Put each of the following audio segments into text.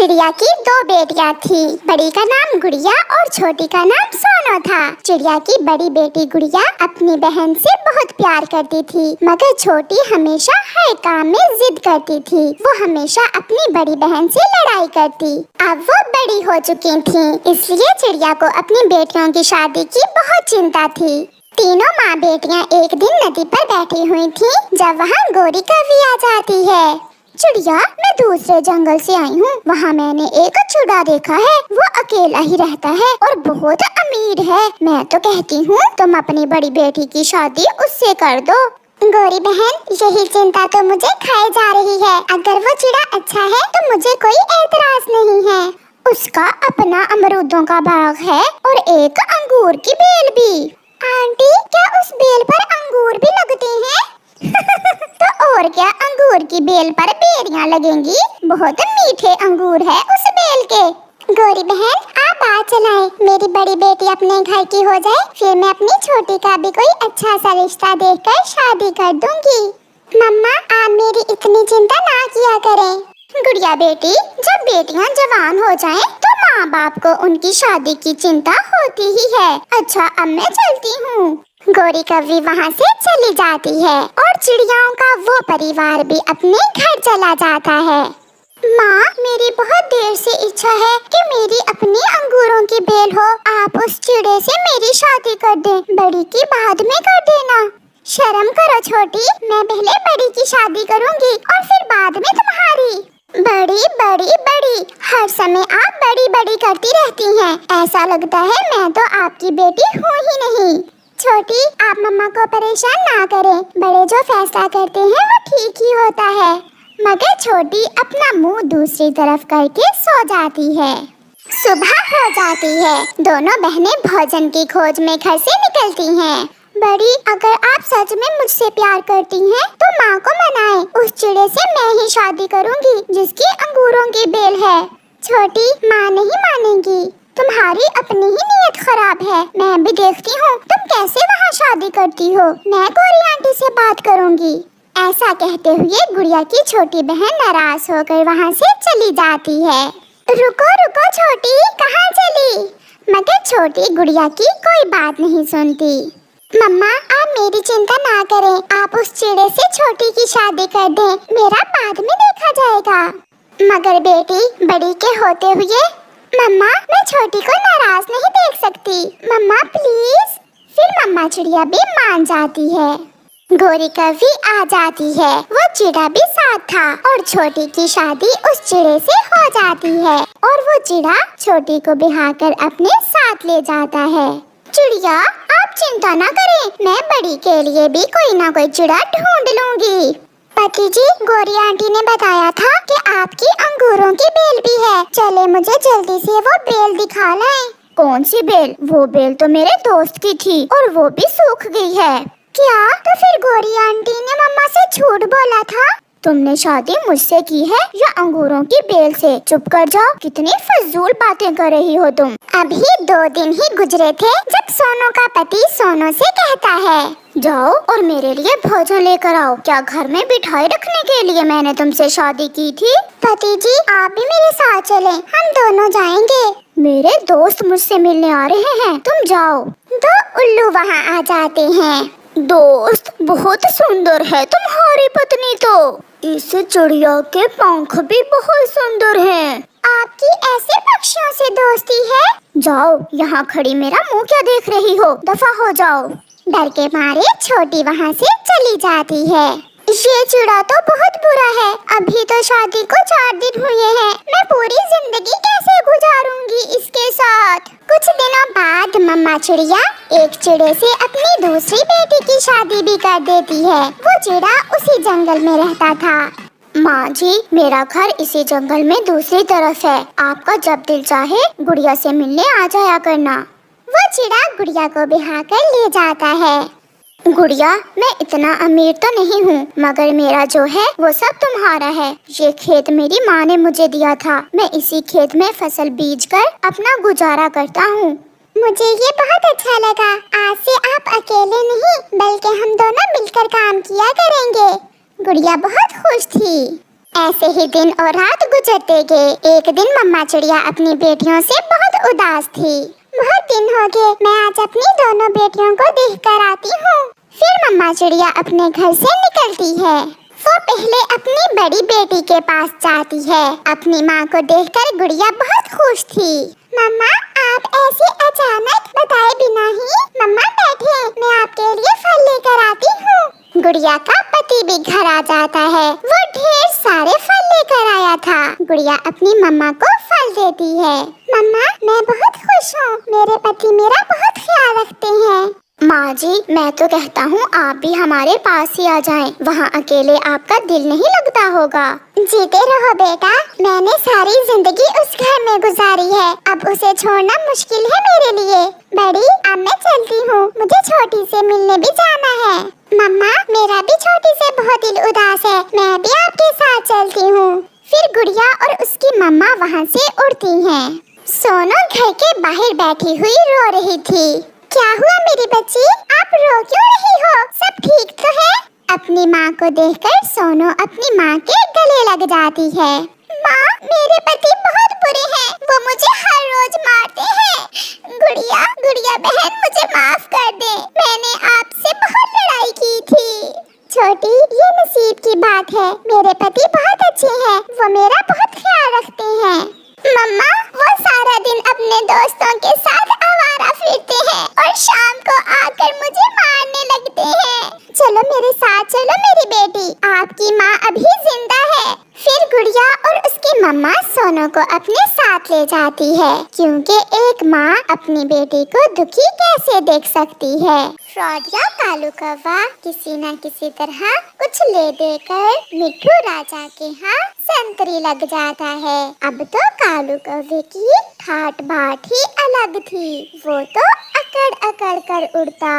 चिड़िया की दो बेटियां थी। बड़ी का नाम गुड़िया और छोटी का नाम सोनो था। चिड़िया की बड़ी बेटी गुड़िया अपनी बहन से बहुत प्यार करती थी, मगर छोटी हमेशा हर काम में जिद करती थी। वो हमेशा अपनी बड़ी बहन से लड़ाई करती। अब वो बड़ी हो चुकी थी, इसलिए चिड़िया को अपनी बेटियों की शादी की बहुत चिंता थी। तीनों माँ बेटियाँ एक दिन नदी पर बैठी हुई थीं, जब वहाँ गौरी कौवी आ जाती है। चिड़िया, मैं दूसरे जंगल से आई हूँ। वहाँ मैंने एक चूड़ा देखा है। वो अकेला ही रहता है और बहुत अमीर है। मैं तो कहती हूँ तुम अपनी बड़ी बेटी की शादी उससे कर दो। गौरी बहन, यही चिंता तो मुझे खाए जा रही है। अगर वो चिड़ा अच्छा है तो मुझे कोई एतराज नहीं है। उसका अपना अमरूदों का बाग है और एक अंगूर की बेल भी। आंटी, क्या उस बेल पर अंगूर भी लगते हैं? तो और क्या, अंगूर की बेल पर बेरियां लगेंगी। बहुत मीठे अंगूर है उस बेल के। गौरी बहन, आप बात चलाएं। मेरी बड़ी बेटी अपने घर की हो जाए, फिर मैं अपनी छोटी का भी कोई अच्छा सा रिश्ता देखकर शादी कर दूंगी। मम्मा, आप मेरी इतनी चिंता ना किया करें। गुड़िया बेटी, जब बेटियां जवान हो जाएं, तो माँ बाप को उनकी शादी की चिंता होती ही है। अच्छा, अब मैं चलती हूँ। गौरी कौवी वहाँ से चली जाती है और चिड़ियाओं का वो परिवार भी अपने घर चला जाता है। माँ, मेरी बहुत देर से इच्छा है कि मेरी अपनी अंगूरों की बेल हो। आप उस चिड़े से मेरी शादी कर दें। बड़ी की बाद में कर देना। शर्म करो छोटी, मैं पहले बड़ी की शादी करूँगी और फिर बाद में तुम्हारी। बड़ी बड़ी बड़ी, हर समय आप बड़ी बड़ी करती रहती हैं। ऐसा लगता है मैं तो आपकी बेटी हूँ ही नहीं। छोटी, आप मम्मा को परेशान ना करें। बड़े जो फैसला करते हैं वो ठीक ही होता है। मगर छोटी अपना मुंह दूसरी तरफ करके सो जाती है। सुबह हो जाती है। दोनों बहनें भोजन की खोज में घर से निकलती हैं। बड़ी, अगर आप सच में मुझसे प्यार करती हैं, तो माँ को मनाएं। उस चिड़े से मैं ही शादी करूँगी जिसकी अंगूरों की बेल है। छोटी, माँ नहीं मानेगी। तुम्हारी अपनी ही नीयत खराब है। मैं भी देखती हूँ तुम कैसे वहाँ शादी करती हो। मैं गौरी आंटी से बात करूँगी। ऐसा कहते हुए गुड़िया की छोटी बहन नाराज होकर वहाँ से चली जाती है। रुको रुको छोटी, कहाँ चली? मगर छोटी गुड़िया की कोई बात नहीं सुनती। मम्मा, आप मेरी चिंता ना करें। आप उस चिड़े से छोटी की शादी कर दें। मेरा बाद में देखा जाएगा। मगर बेटी, बड़ी के होते हुए मम्मा, मैं छोटी को नाराज नहीं देख सकती। मम्मा प्लीज। फिर मम्मा चिड़िया भी मान जाती है। गौरी कौवी आ जाती है। वो चिड़ा भी साथ था और छोटी की शादी उस चिड़े से हो जाती है और वो चिड़ा छोटी को बिहाकर अपने साथ ले जाता है। चिड़िया, आप चिंता ना करें, मैं बड़ी के लिए भी कोई ना कोई चिड़ा ढूंढ लूंगी। पति जी, गौरी आंटी ने बताया था कि आपकी अंगूरों की बेल भी है। चले मुझे जल्दी से वो बेल दिखा लाएं। कौन सी बेल? वो बेल तो मेरे दोस्त की थी और वो भी सूख गई है। क्या? तो फिर गौरी आंटी ने मम्मा से झूठ बोला था? तुमने शादी मुझसे की है या अंगूरों की बेल से? चुप कर जाओ, कितनी फजूल बातें कर रही हो तुम। अभी 2 दिन ही गुजरे थे जब सोनू का पति सोनू से कहता है, जाओ और मेरे लिए भोजन लेकर आओ। क्या घर में बिठाए रखने के लिए मैंने तुमसे शादी की थी? पति जी, आप भी मेरे साथ चलें, हम दोनों जाएंगे। मेरे दोस्त मुझसे मिलने आ रहे हैं, तुम जाओ। 2 उल्लू वहाँ आ जाते हैं। दोस्त, बहुत सुंदर है तुम्हारी पत्नी तो। इस चिड़िया के पंख भी बहुत सुंदर हैं। आपकी ऐसे पक्षियों से दोस्ती है? जाओ, यहाँ खड़ी मेरा मुंह क्या देख रही हो? दफा हो जाओ। डर के मारे छोटी वहाँ से चली जाती है। ये चिड़ा तो बहुत बुरा है। अभी तो शादी को 4 दिन हुए हैं। मैं पूरी जिंदगी कैसे गुजारूंगी इसके साथ? कुछ दिनों बाद मम्मा चिड़िया एक चिड़े से अपनी दूसरी बेटी की शादी भी कर देती है। वो चिड़ा उसी जंगल में रहता था। माँ जी, मेरा घर इसी जंगल में दूसरी तरफ है। आपका जब दिल चाहे गुड़िया से मिलने आ जाया करना। वो चिड़ा गुड़िया को बिहाकर ले जाता है। गुड़िया, मैं इतना अमीर तो नहीं हूँ, मगर मेरा जो है वो सब तुम्हारा है। ये खेत मेरी माँ ने मुझे दिया था। मैं इसी खेत में फसल बीज कर अपना गुजारा करता हूँ। मुझे ये बहुत अच्छा लगा। आज से आप अकेले नहीं बल्कि हम दोनों मिलकर काम किया करेंगे। गुड़िया बहुत खुश थी। ऐसे ही दिन और रात गुजरते गए। एक दिन मम्मा चिड़िया अपनी बेटियों से बहुत उदास थी। बहुत दिन हो गए, मैं आज अपनी दोनों बेटियों को देख कर आती हूँ। फिर मम्मा चिड़िया अपने घर से निकलती है। वो पहले अपनी बड़ी बेटी के पास जाती है। अपनी माँ को देखकर गुड़िया बहुत खुश थी। मम्मा, आप ऐसे अचानक बताए बिना ही। मम्मा बैठे, मैं आपके लिए फल लेकर आती हूँ। गुड़िया का पति भी घर आ जाता है। वो ढेर सारे फल लेकर आया था। गुड़िया अपनी मम्मा को फल देती है। मम्मा, मैं बहुत खुश हूँ। मेरे पति मेरा बहुत ख्याल रखते हैं। माँ जी, मैं तो कहता हूँ आप भी हमारे पास ही आ जाएं। वहाँ अकेले आपका दिल नहीं लगता होगा। जीते रहो बेटा, मैंने सारी जिंदगी उस घर में गुजारी है। अब उसे छोड़ना मुश्किल है मेरे लिए। बड़ी, अब मैं चलती हूँ। मुझे छोटी से मिलने भी जाना है। मम्मा, मेरा भी छोटी से बहुत दिल उदास है। मैं भी आपके साथ चलती हूँ। फिर गुड़िया और उसकी मम्मा वहाँ से उड़ती हैं। सोनू घर के बाहर बैठी हुई रो रही थी। क्या हुआ मेरी बच्ची, आप रो क्यों रही हो? सब ठीक तो है? अपनी माँ को देखकर सोनू अपनी माँ के गले लग जाती है। माँ, मेरे पति बहुत बुरे हैं। वो मुझे हर रोज मारते हैं। गुड़िया, गुड़िया बहन, मुझे माफ कर दे। मैंने आपसे बहुत लड़ाई की थी। छोटी, ये नसीब की बात है। मेरे पति बहुत अच्छे हैं। वो मेरा बहुत ख्याल रखते हैं। मम्मा, वो सारा दिन अपने दोस्तों के साथ आवारा फिरते हैं और शाम को आकर मुझे मारने लगते हैं। चलो मेरे साथ चलो मेरी बेटी, आपकी माँ अभी जिंदा है। फिर गुड़िया और उसकी मम्मा सोनू को अपने साथ ले जाती है, क्योंकि एक माँ अपनी बेटी को दुखी कैसे देख सकती है। फ्रॉडिया कालू कौवा किसी न किसी तरह कुछ ले देकर मिट्ठू राजा के यहाँ संतरी लग जाता है। अब तो कालू कौवे की ठाट बाट ही अलग थी। वो तो अकड़ अकड़ कर उड़ता।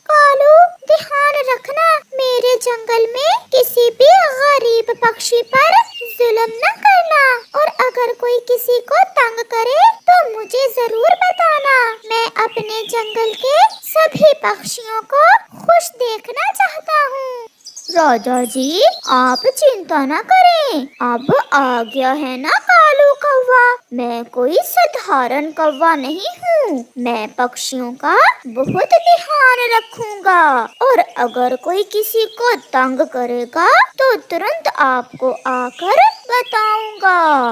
कालू, ध्यान रखना, मेरे जंगल में किसी भी गरीब पक्षी पर जुल्म न करना, और अगर कोई किसी को तंग करे तो मुझे जरूर बताना। मैं अपने जंगल के सभी पक्षियों को खुश देखना चाहता हूँ। राजा जी, आप चिंता न करें, अब आ गया है ना कालू कौवा। मैं कोई साधारण कौवा नहीं हूँ। मैं पक्षियों का बहुत ध्यान रखूंगा, और अगर कोई किसी को तंग करेगा तो तुरंत आपको आकर बताऊंगा।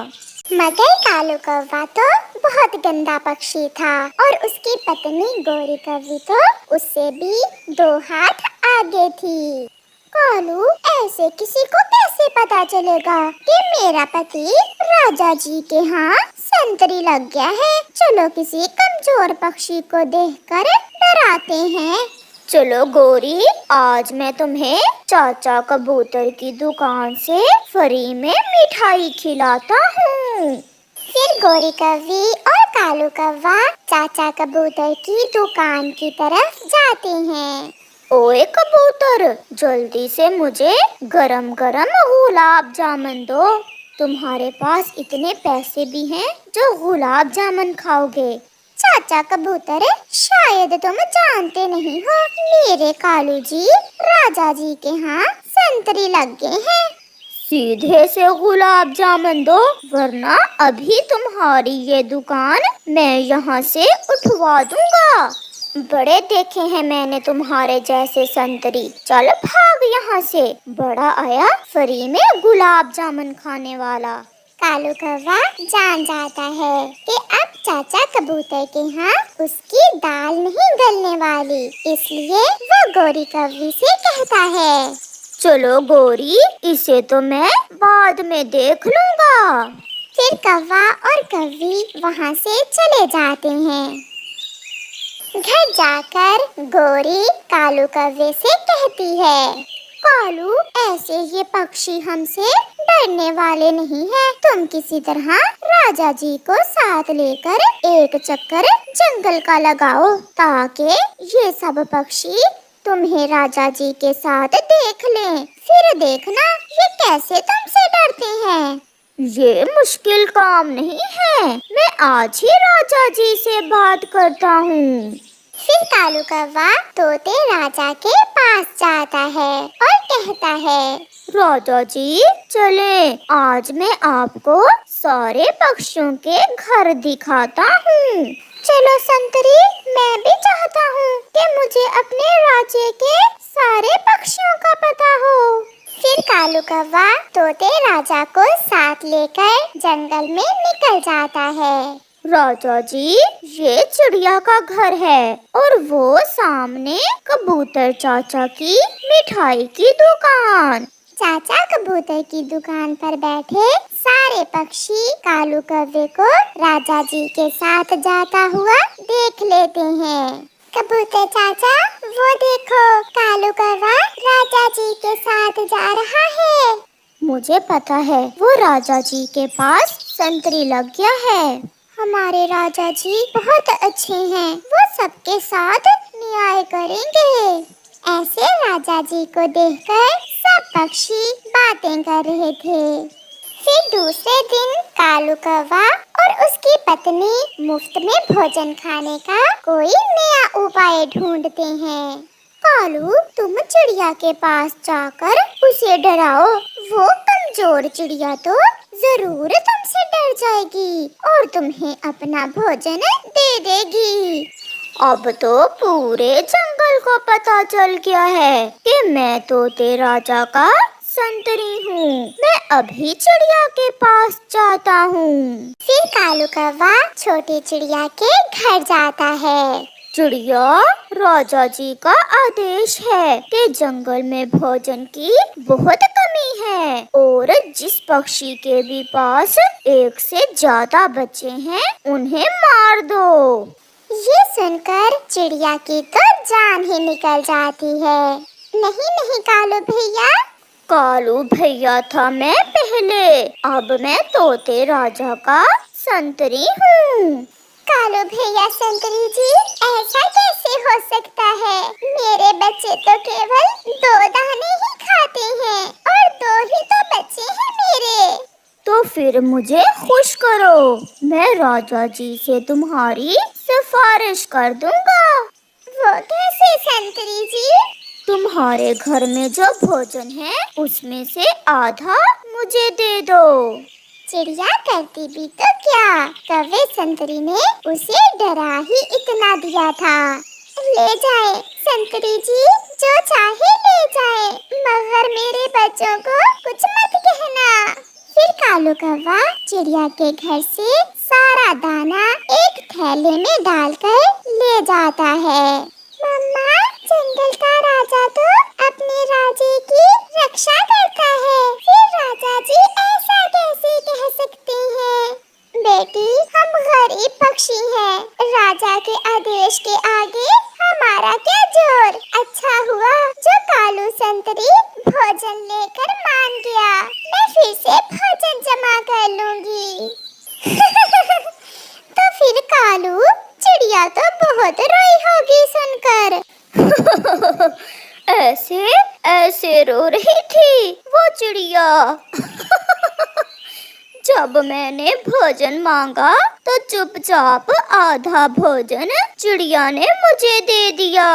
मगर कालू कौवा तो बहुत गंदा पक्षी था, और उसकी पत्नी गोरी कौवी तो उससे भी 2 हाथ आगे थी। कालू, ऐसे किसी को कैसे पता चलेगा कि मेरा पति राजा जी के यहाँ संतरी लग गया है? चलो किसी कमजोर पक्षी को देखकर डराते हैं। चलो गोरी, आज मैं तुम्हें चाचा कबूतर की दुकान से फ्री में मिठाई खिलाता हूँ। फिर गोरी कौवी और कालू कौवा चाचा कबूतर की दुकान की तरफ जाते हैं। ओए कबूतर, जल्दी से मुझे गरम गरम गुलाब जामुन दो। तुम्हारे पास इतने पैसे भी हैं जो गुलाब जामुन खाओगे? चाचा कबूतर, शायद तुम जानते नहीं हो, मेरे कालू जी राजा जी के यहाँ संतरी लग गए हैं। सीधे से गुलाब जामुन दो, वरना अभी तुम्हारी ये दुकान मैं यहाँ से उठवा दूंगा। बड़े देखे हैं मैंने तुम्हारे जैसे संतरी। चल भाग यहाँ से, बड़ा आया फ्री में गुलाब जामुन खाने वाला। कालू कौवा जान जाता है कि अब चाचा कबूतर के यहाँ उसकी दाल नहीं गलने वाली, इसलिए वो गोरी कौवी से कहता है, चलो गोरी, इसे तो मैं बाद में देख लूँगा। फिर कौवा और कौवी वहाँ से चले जाते हैं। घर जाकर गोरी कालू कौवे से कहती है, कालू, ऐसे ये पक्षी हमसे डरने वाले नहीं हैं। तुम किसी तरह राजा जी को साथ लेकर एक चक्कर जंगल का लगाओ, ताकि ये सब पक्षी तुम्हें राजा जी के साथ देख लें। फिर देखना ये कैसे तुमसे डरते हैं। ये मुश्किल काम नहीं है, मैं आज ही राजा जी से बात करता हूँ। फिर कालू कौवा तोते राजा के पास जाता है और कहता है, राजा जी चले, आज मैं आपको सारे पक्षियों के घर दिखाता हूँ। चलो संतरी, मैं भी चाहता हूँ कि मुझे अपने राज्य के सारे पक्षियों का पता हो। फिर कालू कौवा तोते राजा को साथ लेकर जंगल में निकल जाता है। राजा जी ये चिड़िया का घर है और वो सामने कबूतर चाचा की मिठाई की दुकान। चाचा कबूतर की दुकान पर बैठे सारे पक्षी कालू कौवे को राजा जी के साथ जाता हुआ देख लेते हैं। कबूतर चाचा, वो देखो, कालू कौवा राजा जी के साथ जा रहा है। मुझे पता है, वो राजा जी के पास संतरी लग गया है। हमारे राजा जी बहुत अच्छे हैं, वो सबके साथ न्याय करेंगे। ऐसे राजा जी को देखकर सब पक्षी बातें कर रहे थे। फिर दूसरे दिन कालू कौवा और उसकी पत्नी मुफ्त में भोजन खाने का कोई नया उपाय ढूंढते हैं। कालू, तुम चिड़िया के पास जाकर उसे डराओ। वो कमजोर चिड़िया तो जरूर तुमसे डर जाएगी और तुम्हें अपना भोजन दे देगी। अब तो पूरे जंगल को पता चल गया है कि मैं तोते राजा का संतरी हूँ। मैं अभी चिड़िया के पास जाता हूँ। फिर कालू कौवा छोटी चिड़िया के घर जाता है। चिड़िया, राजा जी का आदेश है कि जंगल में भोजन की बहुत कमी है और जिस पक्षी के भी पास एक से ज्यादा बच्चे हैं उन्हें मार दो। ये सुनकर चिड़िया की तो जान ही निकल जाती है। नहीं नहीं कालू भैया, कालू भैया था मैं पहले, अब मैं तोते राजा का संतरी हूँ। कालू भैया संतरी जी, ऐसा कैसे हो सकता है? मेरे बच्चे तो केवल 2 दाने ही खाते हैं और 2 ही तो बच्चे हैं मेरे। तो फिर मुझे खुश करो, मैं राजा जी से तुम्हारी सिफारिश कर दूंगा। वो कैसे संतरी जी? तुम्हारे घर में जो भोजन है उसमें से आधा मुझे दे दो। चिड़िया करती भी तो क्या, कौवे संतरी ने उसे डरा ही इतना दिया था। ले जाए संतरी जी, जो चाहे ले जाए, मगर मेरे बच्चों को कुछ मत कहना। फिर कालू कौवा चिड़िया के घर से सारा दाना एक थैले में डालकर ले जाता है। मम्मा, जंगल का राजा तो अपने राज्य की रक्षा करता है, फिर राजा जी ऐसा कैसे कह सकते हैं? बेटी, हम गरीब पक्षी हैं, राजा के आदेश के आगे हमारा क्या जोर। अच्छा हुआ जो कालू संतरी भोजन लेकर मान गया, मैं फिर से भोजन जमा कर लूंगी। तो फिर कालू, चिड़िया तो बहुत रोई होगी सुनकर। ऐसे ऐसे रो रही थी वो चिड़िया। जब मैंने भोजन मांगा तो चुपचाप आधा भोजन चिड़िया ने मुझे दे दिया।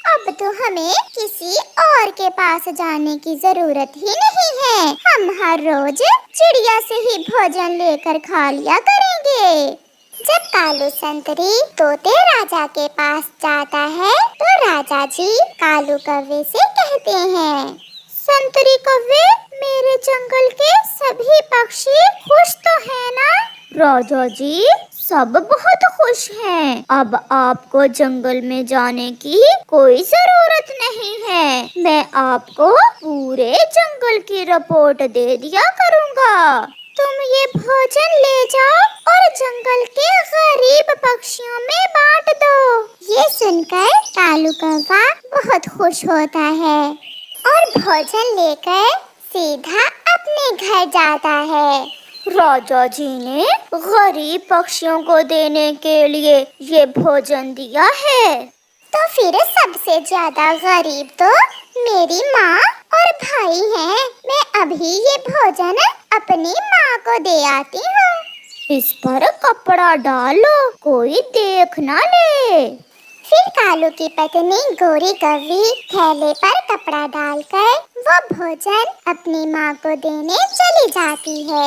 अब तो हमें किसी और के पास जाने की जरूरत ही नहीं है, हम हर रोज चिड़िया से ही भोजन लेकर खा लिया करेंगे। जब कालू संतरी तोते राजा के पास जाता है तो राजा जी कालू कौवे से कहते हैं, संतरी कौवे, मेरे जंगल के सभी पक्षी खुश तो है ना? राजा जी सब बहुत खुश हैं। अब आपको जंगल में जाने की कोई जरूरत नहीं है, मैं आपको पूरे जंगल की रिपोर्ट दे दिया करूँगा। तुम ये भोजन ले जाओ और जंगल के गरीब पक्षियों में बांट दो। ये सुनकर कालू कौवा बहुत खुश होता है और भोजन लेकर सीधा अपने घर जाता है। राजा जी ने गरीब पक्षियों को देने के लिए ये भोजन दिया है। तो फिर सबसे ज्यादा गरीब तो मेरी माँ और भाई हैं। मैं अभी ये भोजन अपनी माँ को दे आती हूँ। इस पर कपड़ा डालो, कोई देख ना ले। फिर कालू की पत्नी गोरी कौवी थैले पर कपड़ा डालकर वो भोजन अपनी माँ को देने चली जाती है।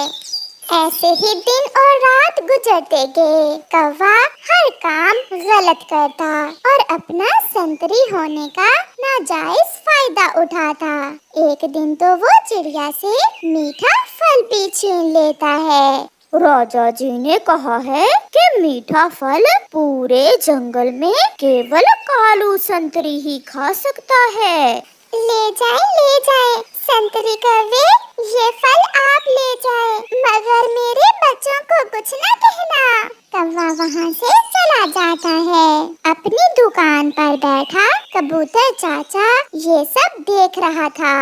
ऐसे ही दिन और रात गुजरते गए। कौवा हर काम गलत करता और अपना संतरी होने का नाजायज फायदा उठाता। एक दिन तो वो चिड़िया से मीठा फल भी छीन लेता है। राजा जी ने कहा है कि मीठा फल पूरे जंगल में केवल कालू संतरी ही खा सकता है। ले जाए संतरी कौवे, ये फल आप ले जाए, मगर मेरे बच्चों को कुछ न कहना। कौवा वहाँ से चला जाता है। अपनी दुकान पर बैठा कबूतर चाचा ये सब देख रहा था।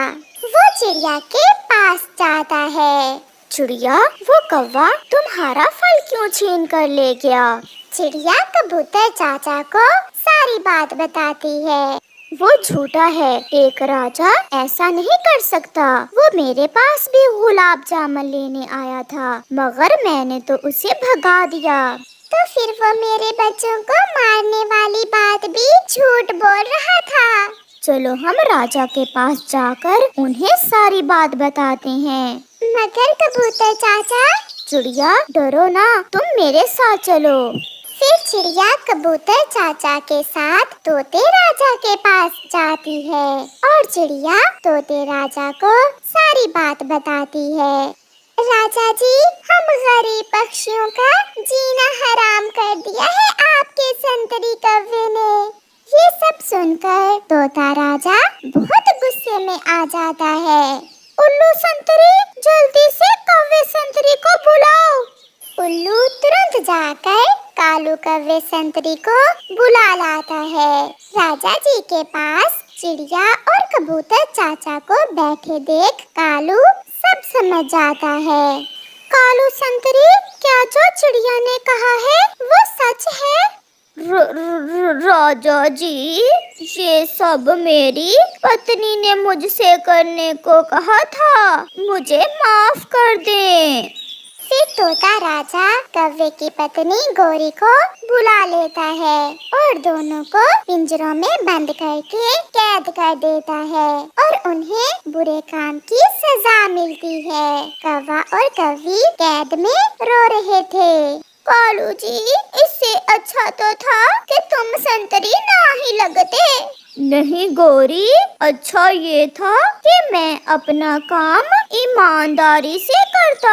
वो चिड़िया के पास जाता है। चिड़िया, वो कौवा तुम्हारा फल क्यों छीन कर ले गया? चिड़िया कबूतर चाचा को सारी बात बताती है। वो झूठा है, एक राजा ऐसा नहीं कर सकता। वो मेरे पास भी गुलाब जामुन लेने आया था, मगर मैंने तो उसे भगा दिया। तो फिर वो मेरे बच्चों को मारने वाली बात भी झूठ बोल रहा था। चलो हम राजा के पास जाकर उन्हें सारी बात बताते हैं। मगर कबूतर चाचा। चिड़िया, डरो ना, तुम मेरे साथ चलो। फिर चिड़िया कबूतर चाचा के साथ तोते राजा के पास जाती है और चिड़िया तोते राजा को सारी बात बताती है। राजा जी, हम गरीब पक्षियों का जीना हराम कर दिया है आपके संतरी कौवे ने। ये सब सुनकर तोता राजा बहुत गुस्से में आ जाता है। उल्लू संतरी, जल्दी से कौवे संतरी को बुलाओ। उल्लू तुरंत जाकर कालू कौवे संतरी को बुला लाता है। राजा जी के पास चिड़िया और कबूतर चाचा को बैठे देख कालू सब समझ जाता है। कालू संतरी, क्या जो चिड़िया ने कहा है वो सच है? राजा जी, ये सब मेरी पत्नी ने मुझसे करने को कहा था, मुझे माफ कर दें। फिर तोता राजा कौवे की पत्नी गोरी को बुला लेता है और दोनों को पिंजरों में बंद करके कैद कर देता है और उन्हें बुरे काम की सजा मिलती है। कौवा और कौवी कैद में रो रहे थे। कालू जी, इससे अच्छा तो था कि तुम संतरी ना ही लगते। नहीं गोरी, अच्छा ये था कि मैं अपना काम ईमानदारी से करता।